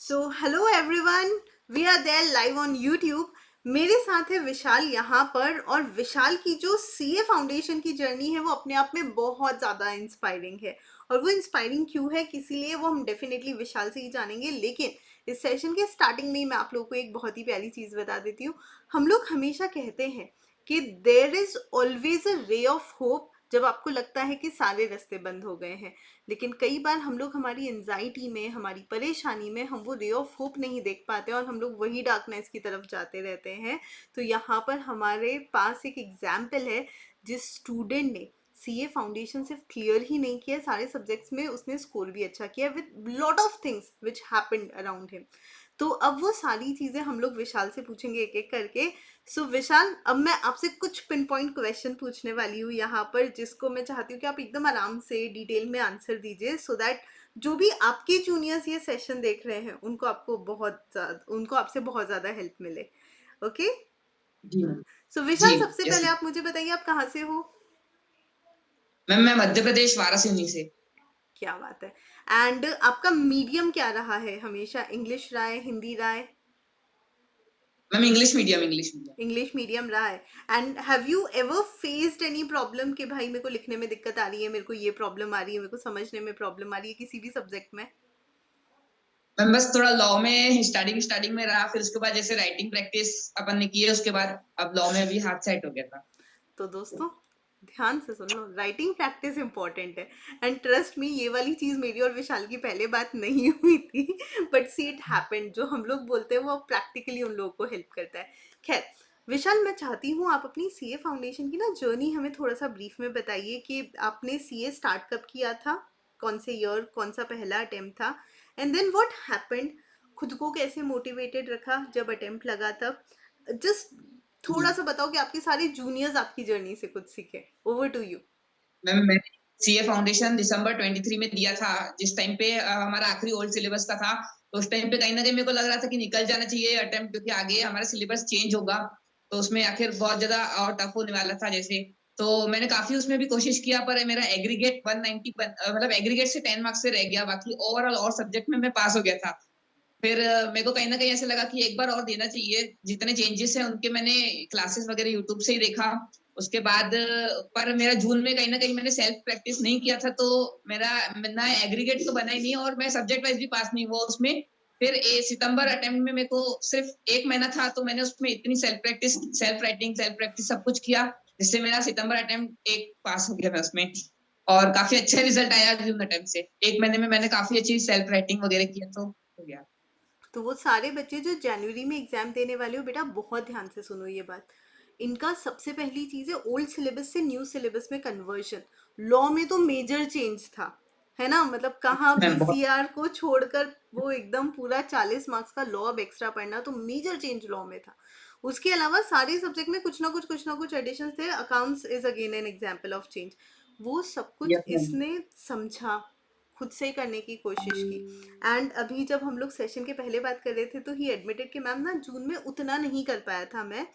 So hello everyone, we are there live on YouTube. मेरे साथ है विशाल यहाँ पर, और विशाल की जो सीए फाउंडेशन की जर्नी है वो अपने आप में बहुत ज़्यादा इंस्पायरिंग है। और वो इंस्पायरिंग क्यों है, इसीलिए वो हम डेफिनेटली विशाल से ही जानेंगे। लेकिन इस सेशन के स्टार्टिंग में ही मैं आप लोगों को एक बहुत ही प्यारी चीज़ बता देती हूँ। हम लोग हमेशा कहते हैं कि there is always a ray of hope जब आपको लगता है कि सारे रास्ते बंद हो गए हैं। लेकिन कई बार हम लोग हमारी एंजाइटी में, हमारी परेशानी में हम वो रे ऑफ होप नहीं देख पाते और हम लोग वही डार्कनेस की तरफ जाते रहते हैं। तो यहाँ पर हमारे पास एक एग्जाम्पल है, जिस स्टूडेंट ने सीए फाउंडेशन सिर्फ क्लियर ही नहीं किया, सारे सब्जेक्ट्स में उसने स्कोर भी अच्छा किया with lot of things which happened around him. तो अब वो सारी चीज़ें हम लोग विशाल से पूछेंगे एक एक करके। सो विशाल, अब मैं आपसे कुछ पिन पॉइंट क्वेश्चन पूछने वाली हूँ यहाँ पर, जिसको मैं चाहती हूँ कि आप एकदम आराम से डिटेल में आंसर दीजिए, सो दैट जो भी आपके जूनियर्स ये सेशन देख रहे हैं उनको आपसे बहुत ज़्यादा हेल्प मिले। ओके। जी मैम। सो जी। विशाल, सबसे यस पहले आप मुझे बताइए, आप कहाँ से हो? मैम, मैं मध्य प्रदेश वाराणसी से। क्या बात है। एंड आपका मीडियम क्या रहा है हमेशा? इंग्लिश रहा है, हिंदी रहा है? Ma'am English medium, English medium. English medium रहा है। And have you ever faced any problem कि भाई मेरे को लिखने में दिक्कत आ रही है, मेरे को ये प्रॉब्लम आ रही है, मेरे को समझने में प्रॉब्लम आ रही है किसी भी सब्जेक्ट में? मैम बस थोड़ा लॉ में स्टार्टिंग स्टार्टिंग में रहा, फिर उसके बाद जैसे राइटिंग प्रैक्टिस अपन ने की है, उसके बाद अब लॉ में भी हाथ सेट हो गया था। तो दोस्तों, ध्यान से सुन लो, राइटिंग प्रैक्टिस इंपॉर्टेंट है। एंड ट्रस्ट मी, ये वाली चीज़ मेरी और विशाल की पहले बात नहीं हुई थी, बट सी इट हैपेंड। जो हम लोग बोलते हैं वो प्रैक्टिकली उन लोगों को हेल्प करता है। खैर विशाल, मैं चाहती हूँ आप अपनी सीए फाउंडेशन की ना जर्नी हमें थोड़ा सा ब्रीफ में बताइए कि आपने सीए स्टार्ट कब किया था, कौन से ईयर, कौन सा पहला अटेम्प्ट था, एंड देन व्हाट हैपेंड, खुद को कैसे मोटिवेटेड रखा जब अटेम्प्ट लगा तब। जस्ट थोड़ा जी सा बताओ कि आपके सारे जूनियर्स आपकी जर्नी से कुछ सीखे। Over to you. मैम, मैंने सीए फाउंडेशन दिसंबर 23 में दिया था, जिस टाइम पे हमारा आखिरी ओल्ड सिलेबस का था। तो उस टाइम पे कहीं ना कहीं मेरे को लग रहा था कि निकल जाना चाहिए अटेम्प्ट, क्योंकि आगे हमारा सिलेबस चेंज होगा, तो उसमें आखिर बहुत ज्यादा और टफ होने वाला था जैसे। तो मैंने काफी उसमें भी कोशिश किया, पर मेरा एग्रीगेट 190 मतलब एग्रीगेट से 10 मार्क्स से रह गया, बाकी ओवरऑल और सब्जेक्ट में मैं पास हो गया था। फिर मेरे को कहीं ना कहीं ऐसे लगा कि एक बार और देना चाहिए। जितने चेंजेस हैं उनके मैंने क्लासेस वगैरह यूट्यूब से ही देखा। उसके बाद पर मेरा जून में कहीं ना कहीं मैंने सेल्फ प्रैक्टिस नहीं किया था, तो मेरा ना एग्रीगेट तो बना ही नहीं, और मैं सब्जेक्ट वाइज भी पास नहीं हुआ उसमें। फिर सितंबर अटेम्प्ट में मेरे को सिर्फ एक महीना था, तो मैंने उसमें इतनी self practice, self writing, self practice सब कुछ किया, जिससे मेरा सितंबर अटेम्प्ट एक पास हो गया मैं उसमें। और काफी अच्छा रिजल्ट आया जून अटेम्प्ट से। एक महीने में मैंने काफी अच्छी सेल्फ राइटिंग वगैरह किया, तो हो गया। तो वो सारे बच्चे जो जनवरी में एग्जाम देने वाले हो, बेटा बहुत ध्यान से सुनो ये बात। इनका सबसे पहली चीज़ है ओल्ड सिलेबस से न्यू सिलेबस में कन्वर्शन। लॉ में तो मेजर चेंज था, है ना? मतलब कहाँ मैम बहुत। बीसीआर को छोड़कर वो एकदम पूरा 40 मार्क्स का लॉ अब एक्स्ट्रा पढ़ना, तो मेजर चेंज लॉ में था। उसके अलावा सारे सब्जेक्ट में कुछ ना कुछ एडिशन थे। Accounts is again an example of change. वो सब कुछ यस मैम। इसने समझा, खुद से करने की कोशिश की। एंड अभी जब हम लोग सेशन के पहले बात कर रहे थे तो ही एडमिटेड कि मैम ना जून में उतना नहीं कर पाया था मैं,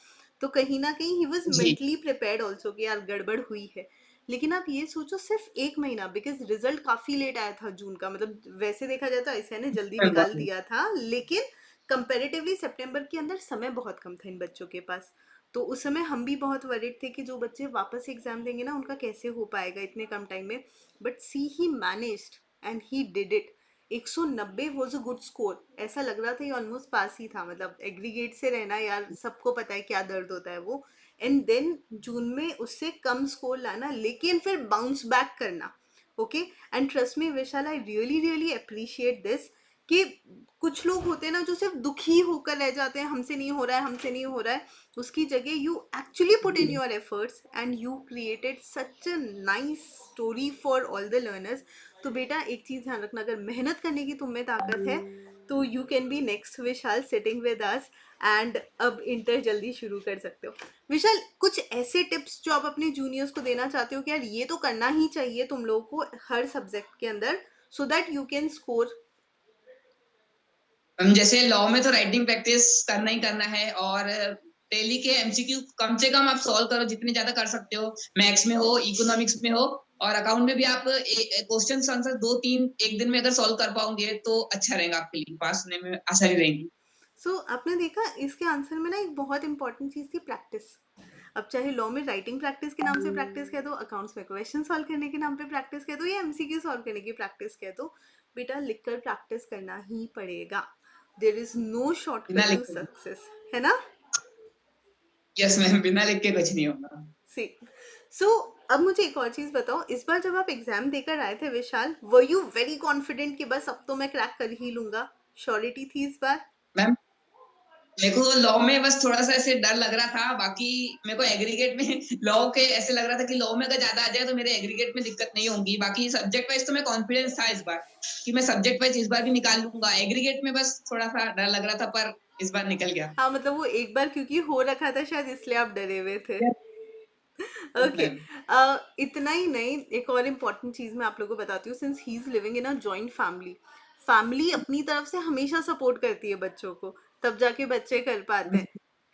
तो कहीं ना कहीं ही वॉज जी मेंटली प्रिपेयर्ड ऑल्सो कि यार गड़बड़ हुई है। लेकिन आप ये सोचो, सिर्फ एक महीना, बिकॉज रिजल्ट काफ़ी लेट आया था जून का, मतलब वैसे देखा जाए तो ऐसा ने जल्दी मैम निकाल बहुत। दिया था, लेकिन कंपेरेटिवली सितंबर के अंदर समय बहुत कम था इन बच्चों के पास। तो उस समय हम भी बहुत वरिड थे कि जो बच्चे वापस एग्जाम देंगे ना उनका कैसे हो पाएगा इतने कम टाइम में। But see he managed and he did it. 190 was a good score, ऐसा लग रहा था ये ऑलमोस्ट पास ही था। मतलब एग्रीगेट से रहना, यार सबको पता है क्या दर्द होता है वो। एंड देन जून में उससे कम स्कोर लाना, लेकिन फिर बाउंस बैक करना। Okay. And trust me Vishal, I really really appreciate this कि कुछ लोग होते हैं ना जो सिर्फ दुखी होकर रह जाते हैं, हमसे नहीं हो रहा है, हमसे नहीं हो रहा है। उसकी जगह you actually put in your efforts and you created such a nice story for all the learners. तो बेटा एक चीज़ ध्यान रखना, अगर मेहनत करने की तुम में ताकत है तो you can be next Vishal sitting with us. And अब इंटर जल्दी शुरू कर सकते हो। विशाल, कुछ ऐसे टिप्स जो आप अपने जूनियर्स को देना चाहते हो कि यार ये तो करना ही चाहिए तुम लोगों को हर सब्जेक्ट के अंदर, so that you can score. हम जैसे लॉ में तो राइटिंग प्रैक्टिस करना ही करना है, और डेली के एमसीक्यू कम से कम आप सॉल्व करो जितने ज्यादा कर सकते हो। मैथ्स में हो, इकोनॉमिक्स में हो, और अकाउंट में भी आप क्वेश्चन आंसर 2-3 एक दिन में अगर सॉल्व कर पाओगे तो अच्छा रहेगा आपके लिए, पास होने में आसानी रहेगी। सो आपने देखा इसके आंसर में ना एक बहुत इंपॉर्टेंट चीज थी, प्रैक्टिस। अब चाहे लॉ में राइटिंग प्रैक्टिस के नाम से प्रैक्टिस कह दो, अकाउंट्स में क्वेश्चन सॉल्व करने के नाम पे प्रैक्टिस कह दो, या एमसीक्यू सॉल्व करने की प्रैक्टिस कह दो, बेटा लिखकर प्रैक्टिस करना ही पड़ेगा। देर इज नो बिना शॉर्टकट टू लिखे सक्सेस, है ना? यस मैम, बिना लिख के कुछ नहीं होगा। सी सो अब मुझे एक और चीज बताओ, इस बार जब आप एग्जाम देकर आए थे विशाल, वर यू वेरी कॉन्फिडेंट कि बस अब तो मैं क्रैक कर ही लूंगा? श्योरिटी थी इस बार? मैम मेरे को लॉ में बस थोड़ा सा ऐसे डर लग रहा था, बाकी मेरे को एग्रीगेट में लॉ के ऐसे लग रहा था कि लॉ में अगर ज्यादा आ जाए तो मेरे एग्रीगेट में दिक्कत नहीं होगी। बाकी सब्जेक्ट वाइज तो मैं कॉन्फिडेंस था इस बार कि मैं सब्जेक्ट वाइज इस बार भी निकाल लूंगा। एग्रीगेट में बस थोड़ा सा डर लग रहा था, पर इस बार निकल गया। हाँ, मतलब वो एक बार क्योंकि हो रखा था शायद, इसलिए आप डरे हुए थे। ओके। मैम इतना ही नहीं, एक और इम्पॉर्टेंट चीज मैं आप लोगों को बताती हूँ। Since he is living in a joint family, family अपनी तरफ से हमेशा सपोर्ट करती है बच्चों को, तब जाके बच्चे कर पाते हैं,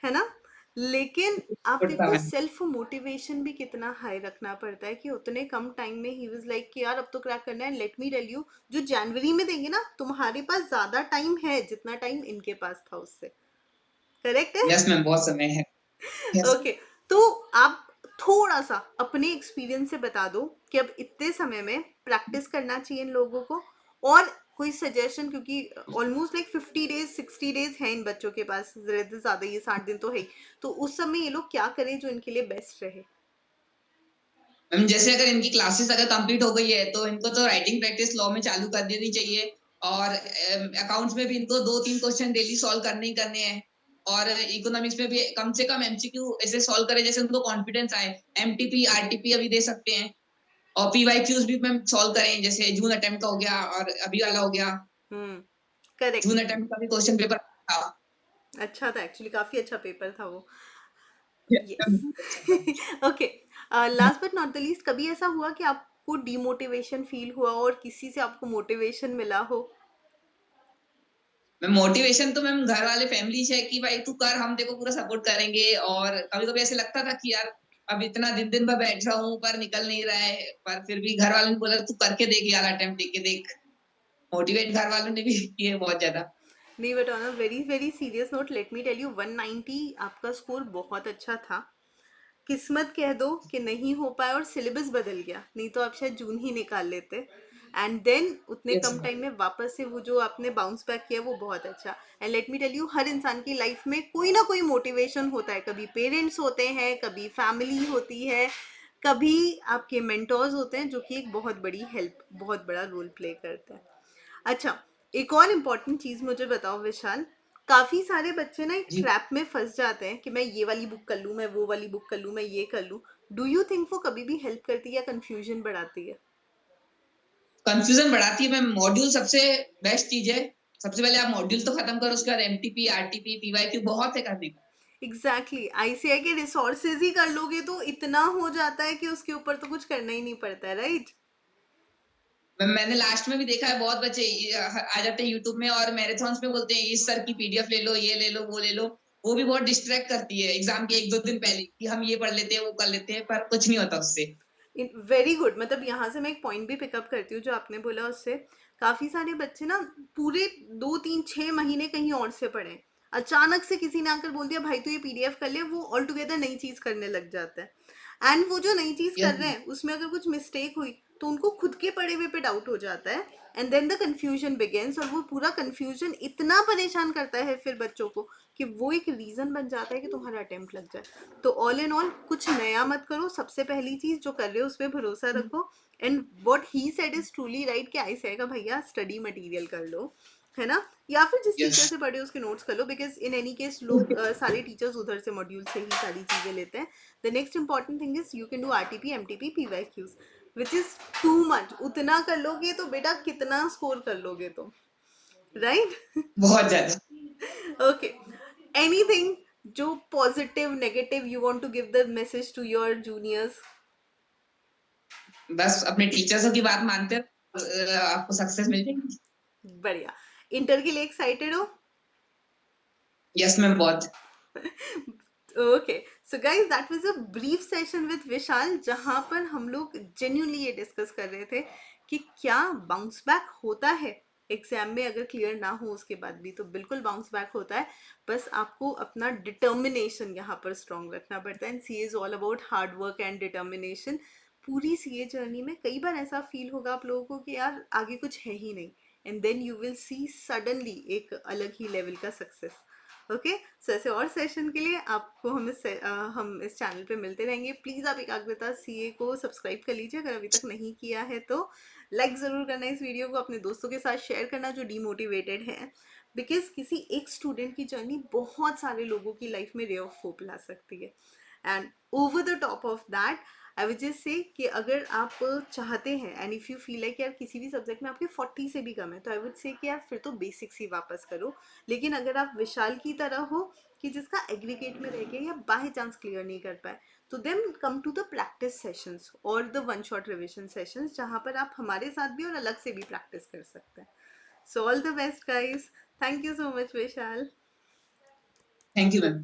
है ना? लेकिन आप देखो मैम सेल्फ मोटिवेशन भी कितना हाई रखना पड़ता है कि उतने कम टाइम में ही वाज लाइक कि यार अब तो क्रैक करना है। लेट मी टेल यू, जो जनवरी में देंगे ना, तुम्हारे पास ज्यादा टाइम है जितना टाइम इनके पास था उससे। करेक्ट है? यस मैम, बहुत समय है। Yes okay. तो आप थोड़ा सा अपने एक्सपीरियंस से बता दो कि अब इतने समय में प्रैक्टिस करना चाहिए इन लोगों को, और कोई सजेशन, क्योंकि ऑलमोस्ट लाइक 50 डेज 60 डेज है इन बच्चों के पास, ज्यादा, ये 60 दिन तो है ही। तो उस समय ये लोग क्या करें जो इनके लिए बेस्ट रहे? मैम, जैसे अगर इनकी क्लासेस अगर कंप्लीट हो गई है तो इनको तो राइटिंग प्रैक्टिस लॉ में चालू कर देनी चाहिए। और अकाउंट्स में भी इनको 2-3 क्वेश्चन डेली सॉल्व करने ही करने हैं। और इकोनॉमिक्स में भी कम से कम एमसीक्यू ऐसे सॉल्व करे जैसे उनको कॉन्फिडेंस आए। एमटीपी आरटीपी अभी दे सकते हैं। और पीवाईक्यूज भी मैम सॉल्व करें, जैसे जून अटेम्प्ट का हो गया और अभी वाला हो गया। करेक्ट। जून अटेम्प्ट का भी क्वेश्चन पेपर था। अच्छा था एक्चुअली, काफी अच्छा पेपर था वो। Yes, yes. बहुत अच्छा था। Okay. Last but not the least, कभी ऐसा हुआ कि आपको डिमोटिवेशन फील हुआ और किसी से आपको मोटिवेशन मिला हो? मैम मोटिवेशन तो मैम घर वाले फैमिली से है कि भाई तू कर, हम देखो पूरा सपोर्ट करेंगे। और कभी कभी ऐसे लगता था कि यार अब इतना दिन दिन भर बैठ रहा हूँ पर निकल नहीं रहा है, पर फिर भी घर वालों ने बोला तू करके देख यार, अटेम्प्ट देके देख। मोटिवेट घर वालों ने भी किए बहुत ज्यादा। नहीं, but on a very very serious note, let me tell you, 190 आपका स्कोर बहुत अच्छा था। किस्मत कह दो कि नहीं हो पाया और सिलेबस बदल गया, नहीं तो आप शायद जून ही निकाल लेते। एंड देन उतने यस कम मैम। टाइम में वापस से वो जो आपने बाउंस बैक किया वो बहुत अच्छा। And let me tell you, हर इंसान की लाइफ में कोई ना कोई मोटिवेशन होता है, कभी पेरेंट्स होते हैं, कभी फैमिली होती है, कभी आपके मेंटोर्स होते हैं, जो कि एक बहुत बड़ी हेल्प, बहुत बड़ा रोल प्ले करते हैं। अच्छा, एक और इम्पॉर्टेंट चीज़ मुझे बताओ विशाल, काफ़ी सारे बच्चे ना एक जी। ट्रैप में फंस जाते हैं कि मैं ये वाली बुक कर लूँ, मैं वो वाली बुक कर लूँ, मैं ये कर लूँ। डू यू थिंक वो कभी भी हेल्प करती है या कंफ्यूजन बढ़ाती है? कंफ्यूजन बढ़ाती है मैम, मॉड्यूल सबसे बेस्ट चीज है। सबसे पहले आप मॉड्यूल तो खत्म करो, उसके बाद एमटीपी आरटीपी पीवाईक्यू बहुत है करने को। एग्जैक्टली, आईसीआई के रिसोर्सेज ही कर लोगे तो इतना हो जाता है कि उसके ऊपर तो कुछ करना ही नहीं पड़ता है, राइट? मैंने लास्ट में भी देखा है, बहुत बच्चे आ जाते हैं यूट्यूब में और मैराथन्स में बोलते हैं इस सर की पीडीएफ ले लो, ये ले लो, वो ले लो। वो भी बहुत डिस्ट्रैक्ट करती है एग्जाम के 1-2 दिन पहले कि हम ये पढ़ लेते हैं, वो कर लेते हैं, पर कुछ नहीं होता उससे। Very good. मतलब यहाँ से मैं एक पॉइंट भी पिकअप करती हूँ जो आपने बोला उससे। काफ़ी सारे बच्चे ना पूरे 2 3 6 महीने कहीं और से पढ़े, अचानक से किसी ने आकर बोल दिया भाई तू ये पीडीएफ कर ले, वो ऑल टुगेदर नई चीज़ करने लग जाता है। एंड वो जो नई चीज़ कर यस रहे हैं उसमें अगर कुछ मिस्टेक हुई तो उनको खुद के पढ़े हुए पे डाउट हो जाता है। And then the confusion begins, और वो पूरा कन्फ्यूजन इतना परेशान करता है फिर बच्चों को कि वो एक रीज़न बन जाता है कि तुम्हारा अटेम्प्ट लग जाए। तो ऑल इन ऑल कुछ नया मत करो, सबसे पहली चीज़ जो कर रहे हो उस पर भरोसा रखो। And what he said is truly right, कि आई का भैया स्टडी मटेरियल कर लो, है ना? या फिर जिस यस। टीचर से पढ़े उसके नोट्स कर लो, बिकॉज इन एनी केस लोग सारे टीचर्स उधर से मॉड्यूल से ही सारी चीज़ें लेते हैं। The next important thing is you can do RTP MTP PYQs, which is too much. उतना कर लोगे तो बेटा कितना स्कोर कर लोगे तुम, राइट? बहुत ज्यादा। ओके। एनीथिंग जो positive negative you want to give the message to your juniors? बस अपने टीचर्सों की बात मानते हैं, आपको सक्सेस मिल जाएगी। बढ़िया। इंटर के लिए एक्साइटेड हो? यस मैम, बहुत। Okay, so guys that was a brief session with Vishal, जहां पर हम लोग जेन्युइनली ये डिस्कस कर रहे थे कि क्या बाउंस बैक होता है एग्जाम में, अगर क्लियर ना हो उसके बाद भी, तो बिल्कुल बाउंस बैक होता है। बस आपको अपना डिटर्मिनेशन यहाँ पर स्ट्रांग रखना पड़ता है, and CA is all about hard work and determination. पूरी सीए जर्नी में कई बार ऐसा फील होगा आप लोगों को कि यार आगे कुछ है ही नहीं, and then you will see suddenly एक अलग ही लेवल का सक्सेस। ओके, सो ऐसे और सेशन के लिए आपको हम इस चैनल पे मिलते रहेंगे। प्लीज़ आप एकाग्रता सीए को सब्सक्राइब कर लीजिए अगर अभी तक नहीं किया है तो। लाइक ज़रूर करना इस वीडियो को, अपने दोस्तों के साथ शेयर करना जो डीमोटिवेटेड है, बिकॉज किसी एक स्टूडेंट की जर्नी बहुत सारे लोगों की लाइफ में रे ऑफ होप ला सकती है। And over the top of that I will just say कि अगर आप चाहते हैं and if you feel like यार किसी भी सब्जेक्ट में आपके 40 से भी कम है, तो आई वुड से कि यार फिर तो बेसिक्स ही वापस करो। लेकिन अगर आप विशाल की तरह हो कि जिसका एग्रीगेट में रह गया या बाय चांस क्लियर नहीं कर पाए, तो then come to the practice sessions और the one shot revision sessions, जहाँ पर आप हमारे साथ भी और अलग से भी प्रैक्टिस कर सकते हैं। So all the best guys, thank you so much Vishal. Thank you ma'am.